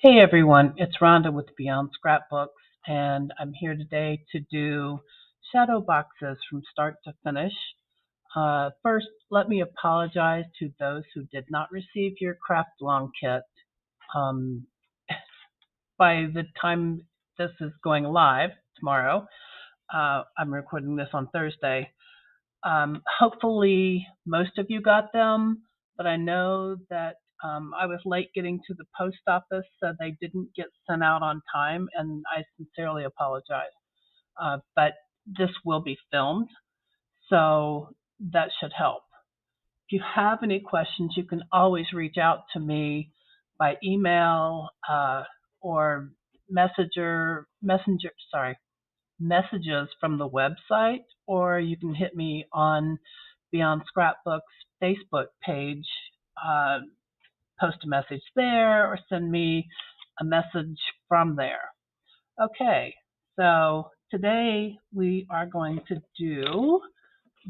Hey everyone, it's Rhonda with Beyond Scrapbooks, and I'm here today to do shadow boxes from start to finish. First, let me apologize to those who did not receive your craft long kit. Um, by the time this is going live tomorrow, I'm recording this on Thursday. Hopefully most of you got them, but I know that I was late getting to the post office, so they didn't get sent out on time, and I sincerely apologize. But this will be filmed, so that should help. If you have any questions, you can always reach out to me by email or messages from the website, or you can hit me on Beyond Scrapbooks Facebook page, uh, post a message there, or send me a message from there. Okay, so today we are going to do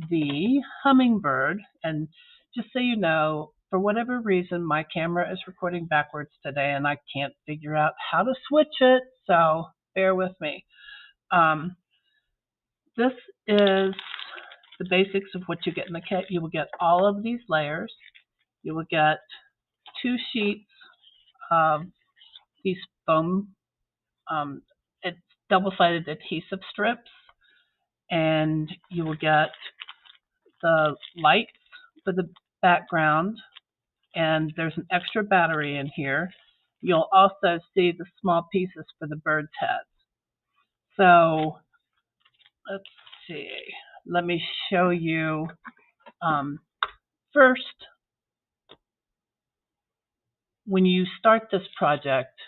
the hummingbird, and just so you know, for whatever reason, my camera is recording backwards today, and I can't figure out how to switch it, so bear with me. This is the basics of what you get in the kit. You will get all of these layers. You will get 2 sheets of these foam, it's double-sided adhesive strips, and you will get the lights for the background, and there's an extra battery in here. You'll also see the small pieces for the bird's heads. So let's see. Let me show you first. When you start this project,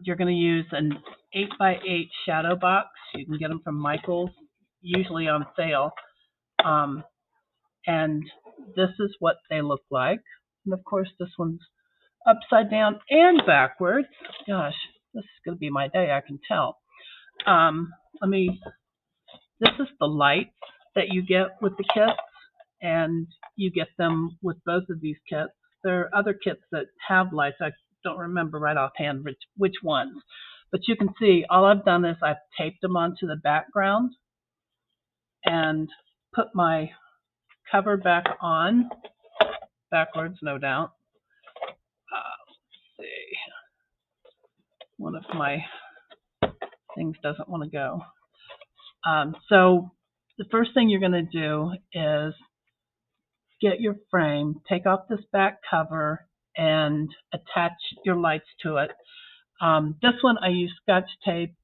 you're going to use an 8x8 shadow box. You can get them from Michael's, usually on sale. And this is what they look like. And of course, this one's upside down and backwards. Gosh, this is going to be my day, I can tell. This is the lights that you get with the kits, and you get them with both of these kits. There are other kits that have lights. I don't remember right offhand which ones. But you can see all I've done is I've taped them onto the background and put my cover back on, backwards no doubt. Let's see. One of my things doesn't want to go. So the first thing you're going to do is get your frame, take off this back cover, and attach your lights to it. This one I use Scotch tape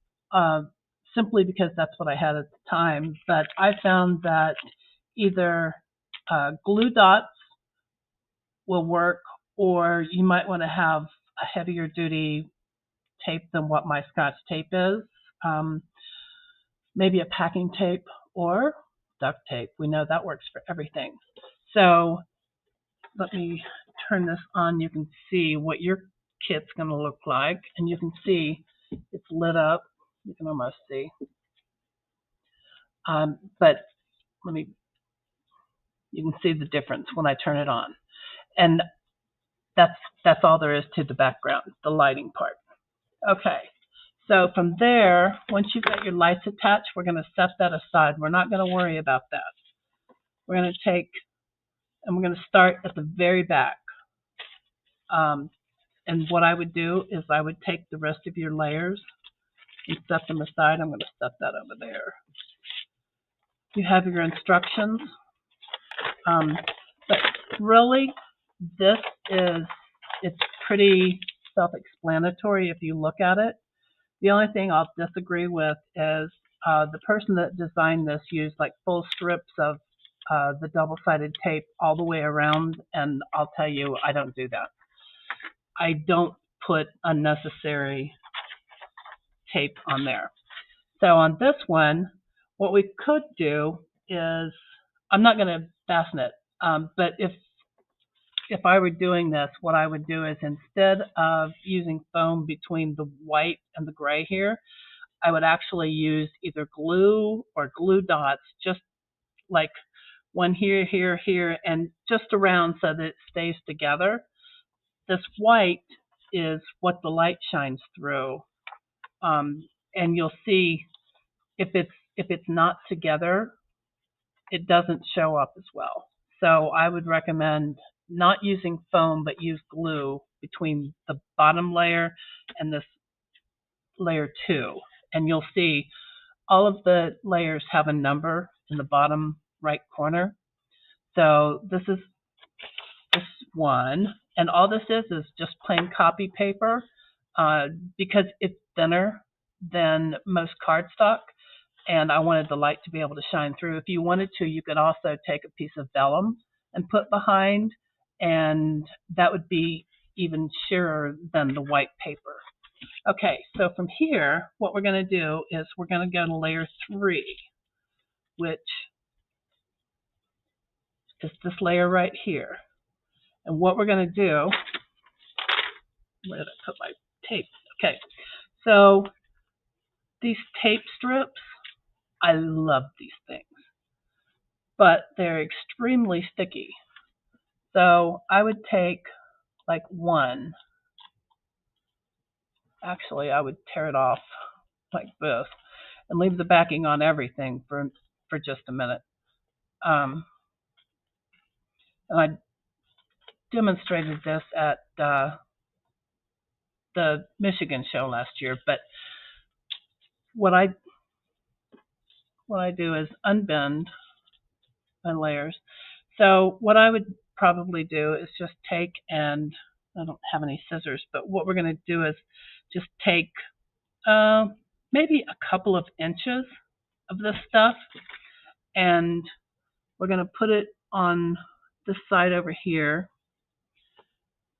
simply because that's what I had at the time, but I found that either glue dots will work, or you might want to have a heavier duty tape than what my Scotch tape is. Maybe a packing tape or duct tape. We know that works for everything. So let me turn this on. You can see what your kit's going to look like, and you can see it's lit up. You can almost see. But you can see the difference when I turn it on. And that's all there is to the background, the lighting part. Okay, so from there, once you've got your lights attached, we're going to set that aside. We're not going to worry about that. We're going to take, and we're going to start at the very back. And what I would do is I would take the rest of your layers and set them aside. I'm going to set that over there. You have your instructions. But really, it's pretty self-explanatory if you look at it. The only thing I'll disagree with is the person that designed this used like full strips of the double-sided tape all the way around, and I'll tell you, I don't do that. I don't put unnecessary tape on there. So on this one, what we could do is, I'm not going to fasten it, but if I were doing this, what I would do is, instead of using foam between the white and the gray here, I would actually use either glue or glue dots, just like one here, here, here, and just around so that it stays together. This white is what the light shines through. And you'll see if it's not together, it doesn't show up as well. So I would recommend not using foam, but use glue between the bottom layer and this layer 2. And you'll see all of the layers have a number in the bottom right corner. So this is this one, and all this is just plain copy paper because it's thinner than most cardstock, and I wanted the light to be able to shine through. If you wanted to, you could also take a piece of vellum and put behind, and that would be even sheerer than the white paper. Okay, so from here, what we're going to do is we're going to go to layer 3, which is this layer right here. And what we're going to do, where did I put my tape? Okay, so these tape strips, I love these things, but they're extremely sticky. So I would take like one. Actually, I would tear it off like this and leave the backing on everything for just a minute. And I demonstrated this at the Michigan show last year, but what I do is unbend my layers. So what I would probably do is just take, and I don't have any scissors, but what we're going to do is just take maybe a couple of inches of this stuff, and we're going to put it on this side over here.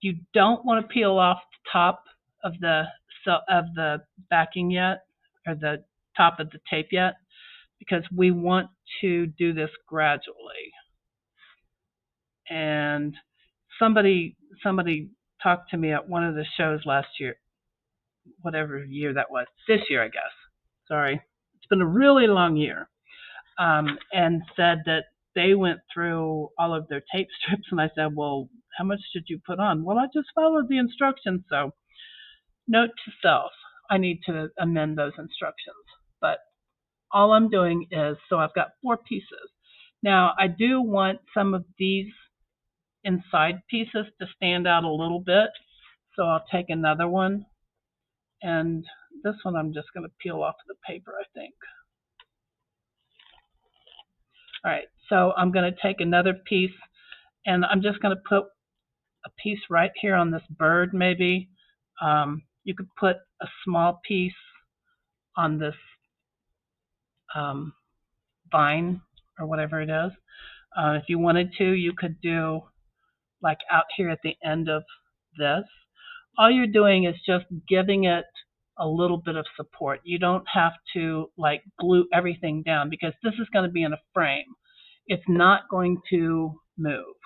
You don't want to peel off the top of the backing yet, or the top of the tape yet, because we want to do this gradually. And somebody talked to me at one of the shows last year, whatever year that was, this year I guess. Sorry, it's been a really long year, and said that they went through all of their tape strips, and I said, well, how much did you put on? Well, I just followed the instructions. So note to self, I need to amend those instructions. But all I'm doing is, so I've got 4 pieces. Now I do want some of these inside pieces to stand out a little bit, so I'll take another one, and this one I'm just going to peel off the paper, I think. All right, so I'm going to take another piece, and I'm just going to put a piece right here on this bird, maybe. You could put a small piece on this vine or whatever it is. If you wanted to, you could do like out here at the end of this. All you're doing is just giving it a little bit of support. You don't have to like glue everything down, because this is going to be in a frame. It's not going to move.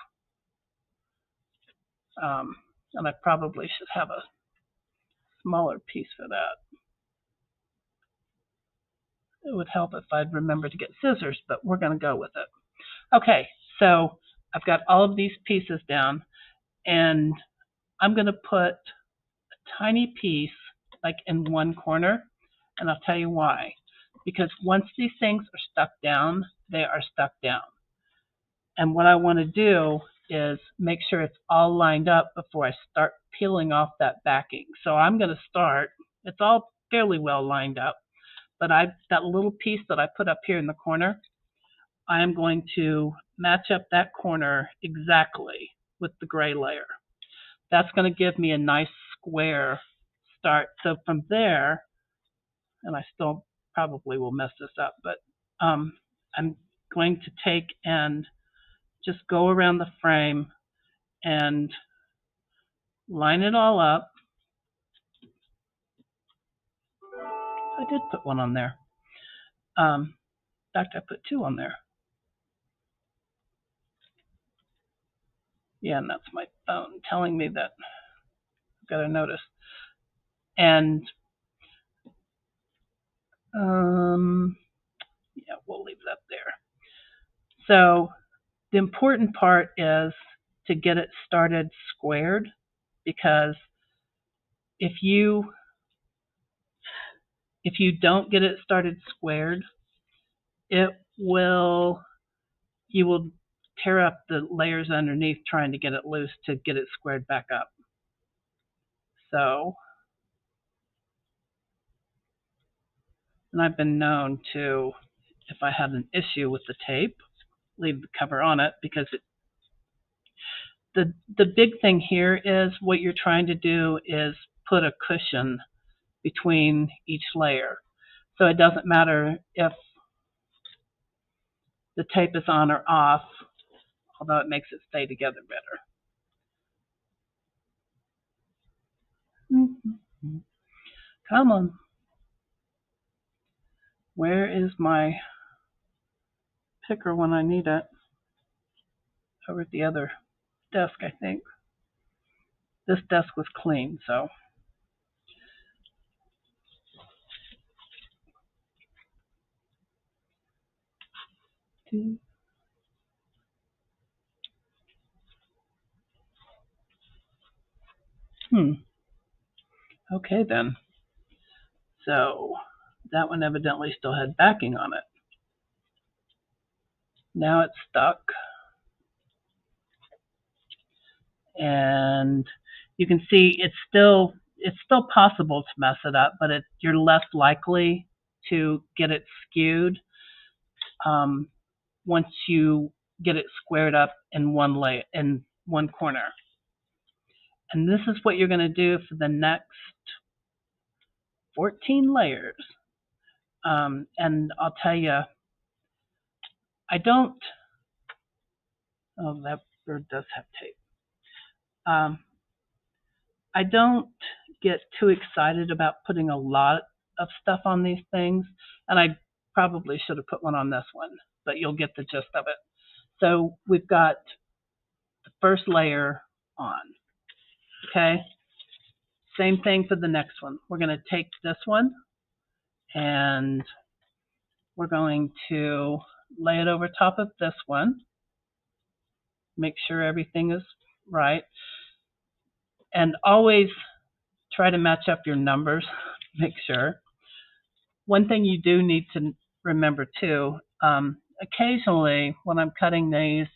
And I probably should have a smaller piece for that. It would help if I'd remember to get scissors, but we're going to go with it. Okay, so I've got all of these pieces down, and I'm going to put a tiny piece like in one corner, and I'll tell you why. Because once these things are stuck down, they are stuck down. And what I want to do is make sure it's all lined up before I start peeling off that backing. So I'm going to start, it's all fairly well lined up, but that little piece that I put up here in the corner, I am going to match up that corner exactly with the gray layer. That's going to give me a nice square start. So from there, and I still probably will mess this up, but I'm going to take and just go around the frame and line it all up. I did put one on there. In fact, I put 2 on there. Yeah, and that's my phone telling me that I've got to notice. And yeah, we'll leave that there. So the important part is to get it started squared, because if you don't get it started squared, you will tear up the layers underneath trying to get it loose to get it squared back up. So, and I've been known to, if I had an issue with the tape, leave the cover on it, because the big thing here is what you're trying to do is put a cushion between each layer. So it doesn't matter if the tape is on or off, although it makes it stay together better. Come on. Where is my picker when I need it? Over at the other desk, I think. This desk was clean, so. Okay then. So that one evidently still had backing on it. Now it's stuck. And you can see it's still possible to mess it up, but you're less likely to get it skewed once you get it squared up in one corner. And this is what you're going to do for the next 14 layers. And I'll tell you, I don't. Oh, that bird does have tape. I don't get too excited about putting a lot of stuff on these things, and I probably should have put one on this one, but you'll get the gist of it. So we've got the first layer on, okay? Same thing for the next one. We're going to take this one, and we're going to lay it over top of this one, make sure everything is right, and always try to match up your numbers, make sure. One thing you do need to remember too, occasionally when I'm cutting these,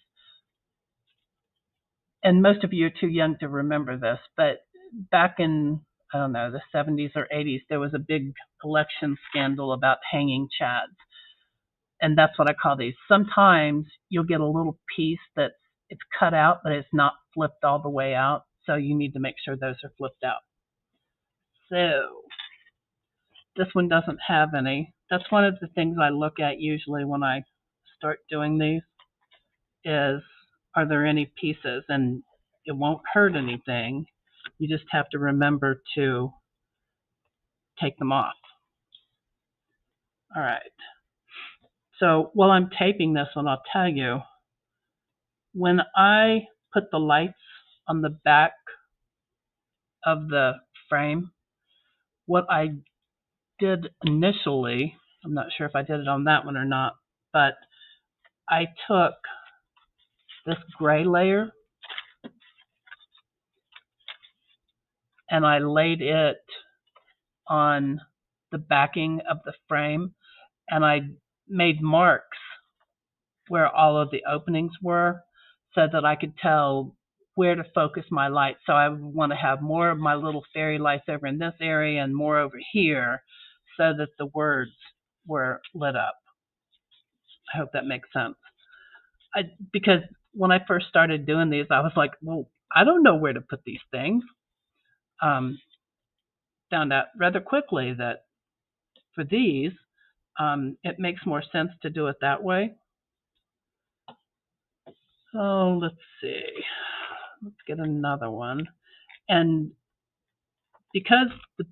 and most of you are too young to remember this, but back in, I don't know, the 70s or 80s, there was a big election scandal about hanging chads. And that's what I call these. Sometimes you'll get a little piece that's it's cut out, but it's not flipped all the way out. So you need to make sure those are flipped out. So this one doesn't have any. That's one of the things I look at usually when I start doing these is, are there any pieces? And it won't hurt anything. You just have to remember to take them off. All right. So while I'm taping this one, I'll tell you, when I put the lights on the back of the frame, what I did initially, I'm not sure if I did it on that one or not, but I took this gray layer and I laid it on the backing of the frame, and I made marks where all of the openings were so that I could tell where to focus my light. So I would want to have more of my little fairy lights over in this area and more over here so that the words were lit up. I hope that makes sense. Because when I first started doing these, I was like, well, I don't know where to put these things. Found out rather quickly that for these, it makes more sense to do it that way. Oh, let's see. Let's get another one. And because the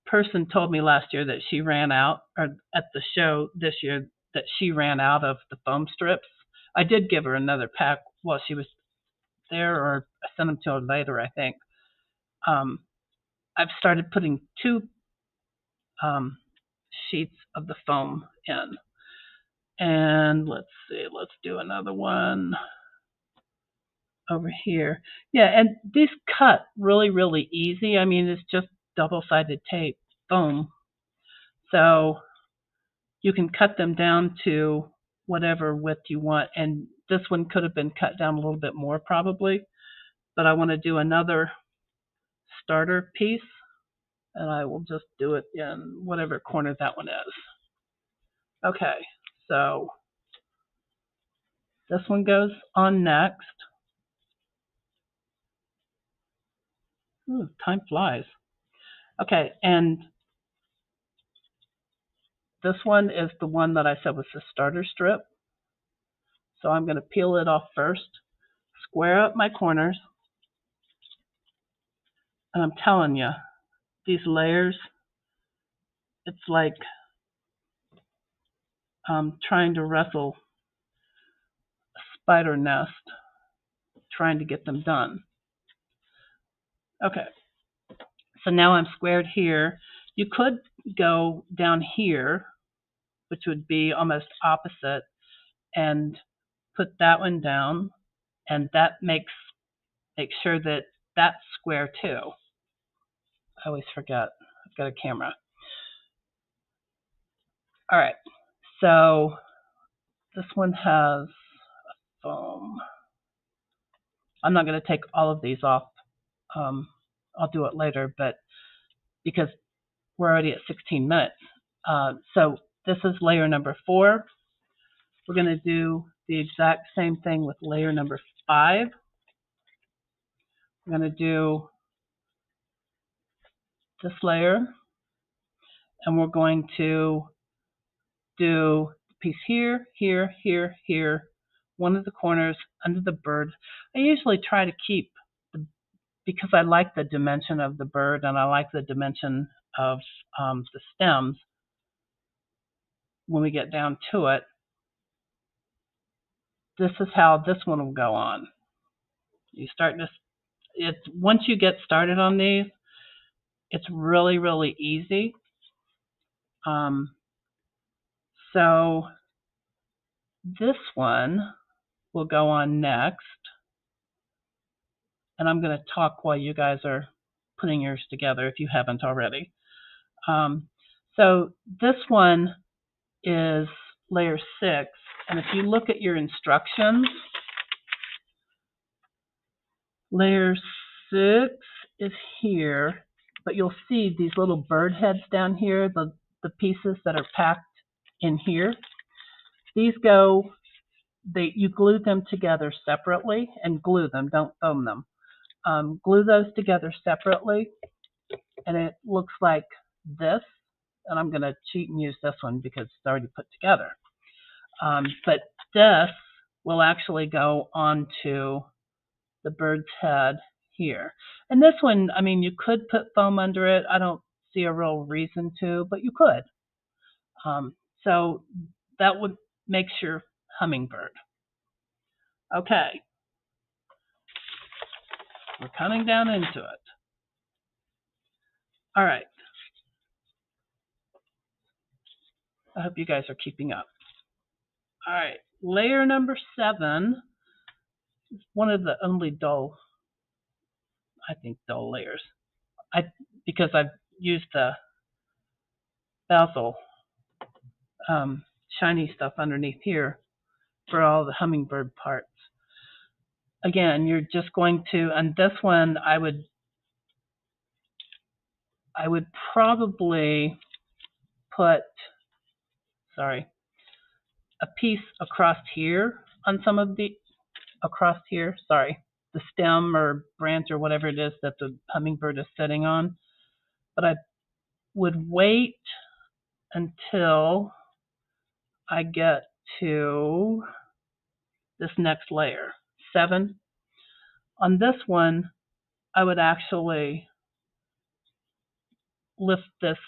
person told me last year that she ran out, or at the show this year, that she ran out of the foam strips, I did give her another pack while she was there, or I sent them to her later, I think. I've started putting 2 sheets of the foam in. And let's see, let's do another one over here. Yeah, and these cut really, really easy. I mean, it's just double-sided tape foam. So you can cut them down to whatever width you want. And this one could have been cut down a little bit more probably, but I want to do another starter piece, and I will just do it in whatever corner that one is. Okay, so this one goes on next. Ooh, time flies. Okay, and this one is the one that I said was the starter strip. So I'm going to peel it off first, square up my corners, and I'm telling you, these layers, it's like trying to wrestle a spider nest, trying to get them done. Okay, so now I'm squared here. You could go down here, which would be almost opposite, and put that one down, and that makes sure that that's square too. I always forget. I've got a camera. All right, so this one has foam. I'm not going to take all of these off. I'll do it later, but because we're already at 16 minutes. So this is layer number 4. We're going to do the exact same thing with layer number 5. We're going to do this layer, and we're going to do the piece here, here, here, here, one of the corners under the bird. I usually try to keep, because I like the dimension of the bird and I like the dimension of the stems when we get down to it. This is how this one will go on. You start to, once you get started on these, it's really, really easy. So this one will go on next. And I'm going to talk while you guys are putting yours together if you haven't already. So this one is layer 6. And if you look at your instructions, layer 6 is here, but you'll see these little bird heads down here, the pieces that are packed in here. These go, you glue them together separately, and glue them, don't foam them. Glue those together separately, and it looks like this. And I'm going to cheat and use this one because it's already put together. But this will actually go onto the bird's head here. And this one, I mean, you could put foam under it. I don't see a real reason to, but you could. So that would make your hummingbird. Okay. We're cutting down into it. All right. I hope you guys are keeping up. All right. Layer number 7 is one of the only dull, I think, dull layers. Because I've used the basil shiny stuff underneath here for all the hummingbird parts. Again, you're just going to, and this one I would probably put, a piece across here on some of the, the stem or branch or whatever it is that the hummingbird is sitting on. But I would wait until I get to this next layer, 7. On this one, I would actually lift this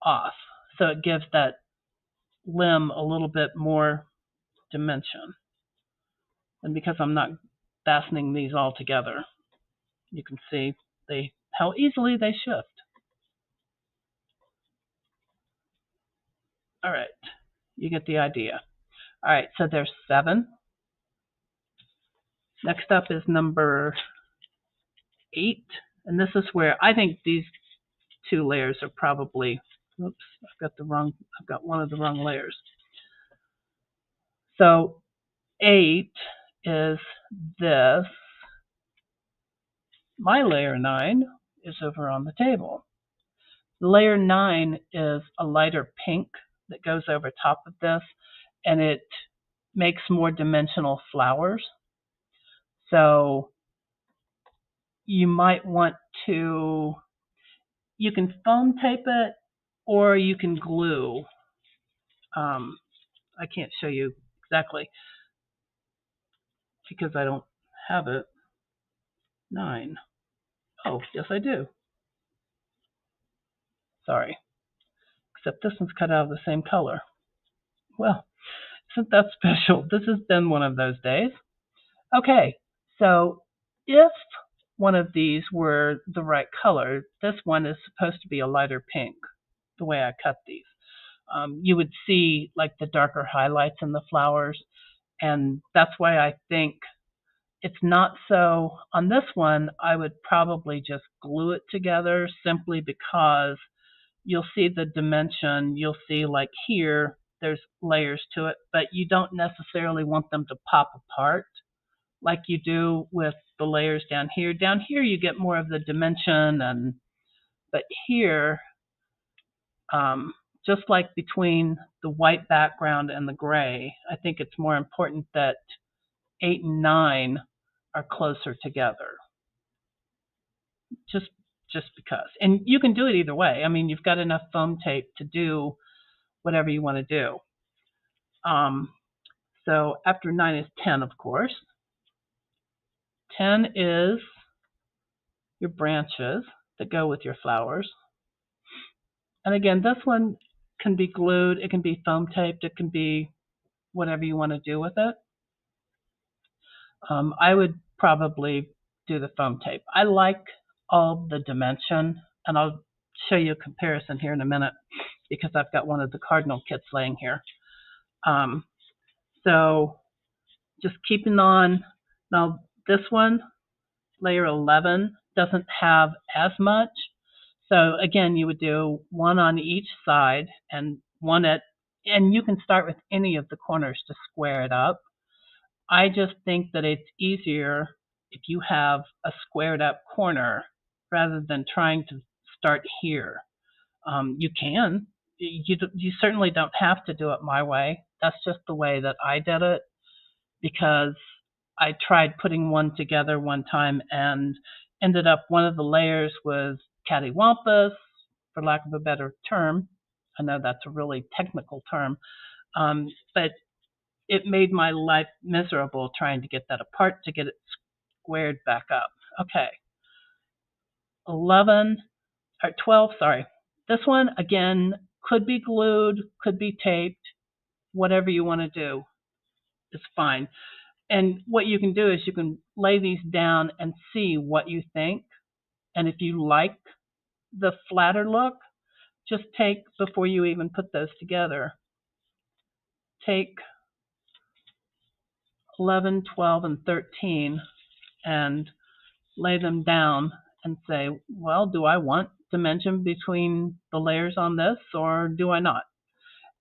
off so it gives that limb a little bit more dimension. And because I'm not fastening these all together, you can see how easily they shift. All right, you get the idea. All right, so there's 7. Next up is number 8, and this is where I think these two layers are probably, oops, I've got one of the wrong layers. So 8 is this. My layer 9 is over on the table. Layer 9 is a lighter pink that goes over top of this, and it makes more dimensional flowers. So you might want to, you can foam tape it or you can glue. I can't show you exactly because I don't have it. 9. Oh, yes I do. Sorry. Except this one's cut out of the same color. Well, isn't that special? This has been one of those days. Okay, so if one of these were the right color, this one is supposed to be a lighter pink, the way I cut these. You would see like the darker highlights in the flowers, and that's why I think it's not so. On this one, I would probably just glue it together simply because you'll see the dimension. You'll see like here, there's layers to it, but you don't necessarily want them to pop apart like you do with the layers down here. Down here you get more of the dimension, but here, just like between the white background and the gray, I think it's more important that 8 and 9 are closer together. Just because. And you can do it either way. I mean, you've got enough foam tape to do whatever you want to do. So after 9 is 10, of course. 10 is your branches that go with your flowers. And again, this one can be glued, it can be foam taped, it can be whatever you want to do with it. I would probably do the foam tape. I like all the dimension, and I'll show you a comparison here in a minute because I've got one of the cardinal kits laying here. So just keeping on. Now this one, layer 11, doesn't have as much. So again, you would do one on each side and one at, and you can start with any of the corners to square it up. I just think that it's easier if you have a squared up corner rather than trying to start here. You can. You certainly don't have to do it my way. That's just the way that I did it because I tried putting one together one time and ended up one of the layers was cattywampus, for lack of a better term. I know that's a really technical term, but it made my life miserable trying to get that apart to get it squared back up. Okay, 11 or 12, sorry. This one, again, could be glued, could be taped, whatever you want to do is fine. And what you can do is you can lay these down and see what you think. And if you like the flatter look, just take, before you even put those together, take 11, 12, and 13 and lay them down and say, well, do I want dimension between the layers on this or do I not?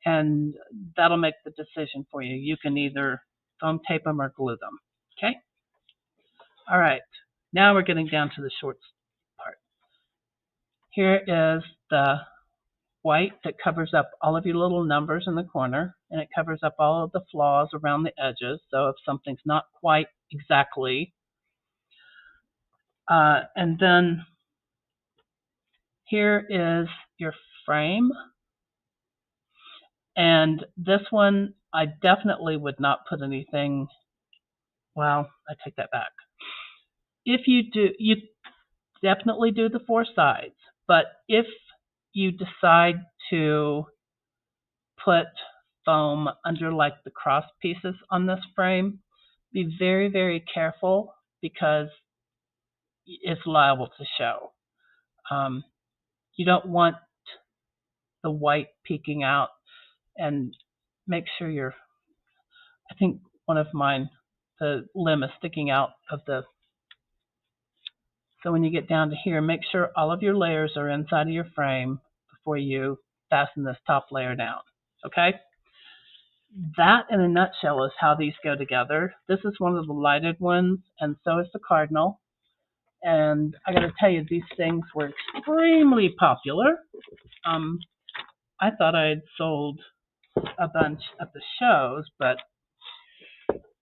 And that'll make the decision for you. You can either foam tape them or glue them. Okay? All right. Now we're getting down to the short part. Here is the white that covers up all of your little numbers in the corner, and it covers up all of the flaws around the edges. So if something's not quite exactly, and then here is your frame. And this one, I definitely would not put anything, well, I take that back. If you do, you definitely do the 4 sides, but if you decide to put foam under like the cross pieces on this frame, be very, very careful because it's liable to show. You don't want the white peeking out, and make sure you're, I think one of mine, the limb is sticking out of the So when you get down to here, make sure all of your layers are inside of your frame before you fasten this top layer down. Okay? That in a nutshell is how these go together. This is one of the lighted ones, and so is the cardinal. And I got to tell you, these things were extremely popular. I thought I had sold a bunch at the shows, but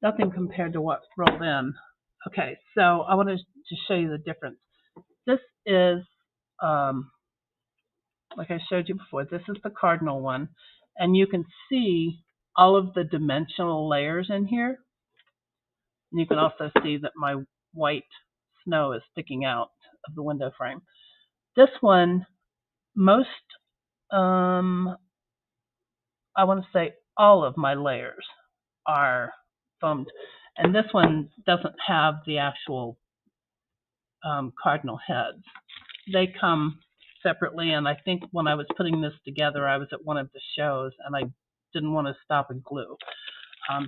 nothing compared to what rolled in. Okay, so I wanted to show you the difference. This is, like I showed you before, this is the cardinal one, and you can see all of the dimensional layers in here. And you can also see that my white snow is sticking out of the window frame. This one, most, I want to say all of my layers are foamed. And this one doesn't have the actual cardinal heads. They come separately, and I think when I was putting this together, I was at one of the shows, and I didn't want to stop and glue.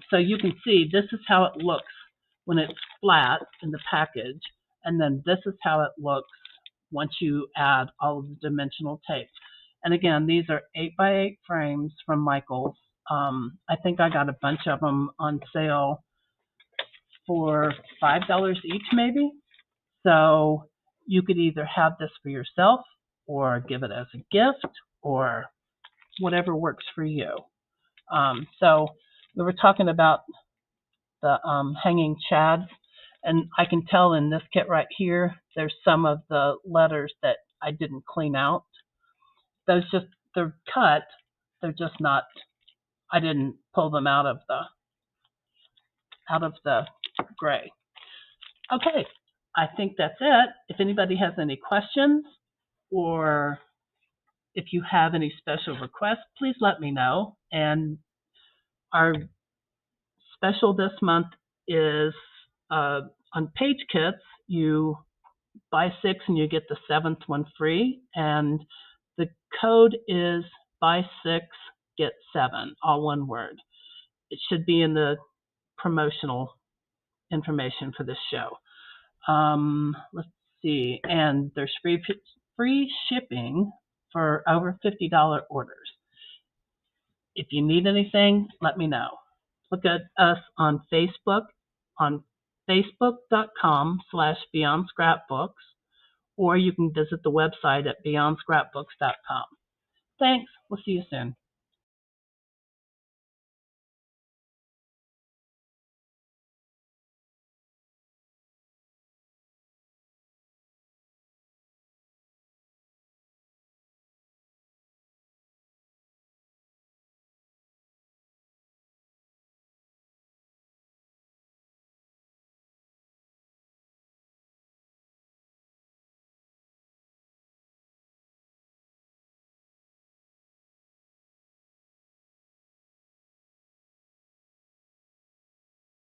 So you can see this is how it looks when it's flat in the package, and then this is how it looks once you add all of the dimensional tape. And again, these are 8x8 frames from Michael's. I think I got a bunch of them on sale for $5 each maybe. So you could either have this for yourself or give it as a gift or whatever works for you. So we were talking about the hanging chads, and I can tell in this kit right here, there's some of the letters that I didn't clean out. Those just, they're cut, they're just not, I didn't pull them out of the gray. Okay, I think that's it. If anybody has any questions or if you have any special requests, please let me know. And our special this month is on page kits, you buy 6 and you get the 7th one free. And the code is buy 6, get 7, all one word. It should be in the promotional information for this show. Let's see, and there's free shipping for over $50 orders. If you need anything, let me know. Look at us on Facebook, on facebook.com/BeyondScrapbooks, or you can visit the website at BeyondScrapbooks.com. Thanks. We'll see you soon.